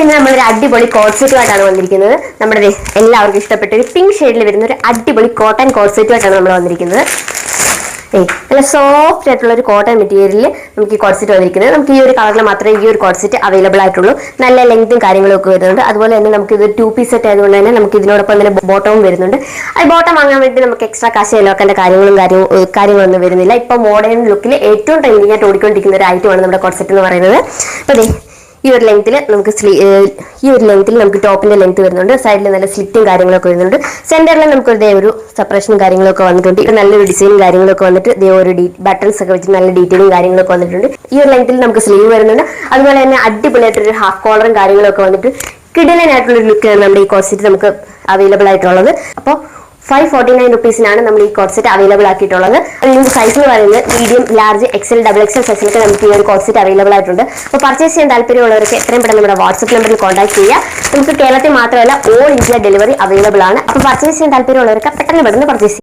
ഇന്ന് നമ്മളൊരു അടിപൊളി കോട്ട് സെറ്റുമായിട്ടാണ് വന്നിരിക്കുന്നത്. നമ്മുടെ എല്ലാവർക്കും ഇഷ്ടപ്പെട്ട ഒരു പിങ്ക് ഷെയ്ഡിൽ വരുന്ന ഒരു അടിപൊളി കോട്ടൺ കോട്ട് സെറ്റുമായിട്ടാണ് നമ്മൾ വന്നിരിക്കുന്നത്. നല്ല സോഫ്റ്റ് ആയിട്ടുള്ള ഒരു കോട്ടൺ മെറ്റീരിയലിൽ നമുക്ക് ഈ കോട്ട് സെറ്റ് വന്നിരിക്കുന്നത്. നമുക്ക് ഈ ഒരു കളറിൽ മാത്രമേ ഈ ഒരു കോട്ട് സെറ്റ് അവൈലബിൾ ആയിട്ടുള്ളൂ. നല്ല ലെങ്തും കാര്യങ്ങളും ഒക്കെ വരുന്നുണ്ട്. അതുപോലെ തന്നെ നമുക്ക് ഇത് 2 പീസ് സെറ്റ് ആയതുകൊണ്ട് തന്നെ നമുക്ക് ഇതിനോടൊപ്പം തന്നെ ബോട്ടവും വരുന്നുണ്ട്. അത് ബോട്ടം വാങ്ങാൻ വേണ്ടി നമുക്ക് എക്സ്ട്രാ കാശ് ചിലവാക്കേണ്ട കാര്യങ്ങളൊന്നും വരുന്നില്ല. ഇപ്പൊ മോഡേൺ ലുക്കിൽ ഏറ്റവും ട്രെൻഡിംഗ് ആയിട്ട് ഓടിക്കൊണ്ടിരിക്കുന്ന ഒരു ഐറ്റമാണ് നമ്മുടെ കോട്ട് സെറ്റ് എന്ന് പറയുന്നത്. അതെ, ഈ ഒരു ലെങ്ത്തിൽ നമുക്ക് ടോപ്പിന്റെ ലെങ്ത് വരുന്നുണ്ട്. സൈഡിൽ നല്ല സ്ലിറ്റും കാര്യങ്ങളൊക്കെ വരുന്നുണ്ട്. സെന്ററിൽ നമുക്ക് ഒരു സെപ്പറേഷനും കാര്യങ്ങളൊക്കെ വന്നിട്ടുണ്ട്. ഇത് നല്ലൊരു ഡിസൈനും കാര്യങ്ങളൊക്കെ വന്നിട്ട് ഒരു ബട്ടൺസ് ഒക്കെ വെച്ച് നല്ല ഡീറ്റെയിലും കാര്യങ്ങളൊക്കെ വന്നിട്ടുണ്ട്. ഈ ഒരു ലെങ്ത്തിൽ നമുക്ക് സ്ലീവ് വരുന്നുണ്ട്. അതുപോലെ തന്നെ അടിപൊളിയായിട്ടൊരു ഹാഫ് കോളറും കാര്യങ്ങളൊക്കെ വന്നിട്ട് കിടിലനായിട്ടുള്ള ലുക്കാണ് നമ്മുടെ ഈ കോട്ട് സെറ്റ് നമുക്ക് അവൈലബിൾ ആയിട്ടുള്ളത്. അപ്പോൾ 549 റുപ്പീസിനാണ് നമ്മൾ ഈ കോട്ട് സെറ്റ് അവൈലബിൾ ആക്കിയിട്ടുള്ളത്. അതിന്റെ സൈസ് എന്ന് പറയുന്നത് medium, large, XL, double XL സൈസിലൊക്കെ നമുക്ക് ഈ ഒരു കോട്ട് സെറ്റ് അവൈലബിൾ ആയിട്ടുണ്ട്. അപ്പോൾ പർച്ചേസ് ചെയ്യാൻ താല്പര്യമുള്ളവർക്ക് എത്രയും പെട്ടെന്ന് നമ്മുടെ വാട്സ്ആപ്പ് നമ്പറിൽ കോൺടാക്ട് ചെയ്യുക. നമുക്ക് കേരളത്തിൽ മാത്രമല്ല ഓൾ ഇന്ത്യ ഡെലിവറി അവൈലബിൾ ആണ്. അപ്പോൾ പർച്ചേസ് ചെയ്യാൻ താല്പര്യമുള്ളവർക്ക് പെട്ടെന്ന് പർച്ചേസ്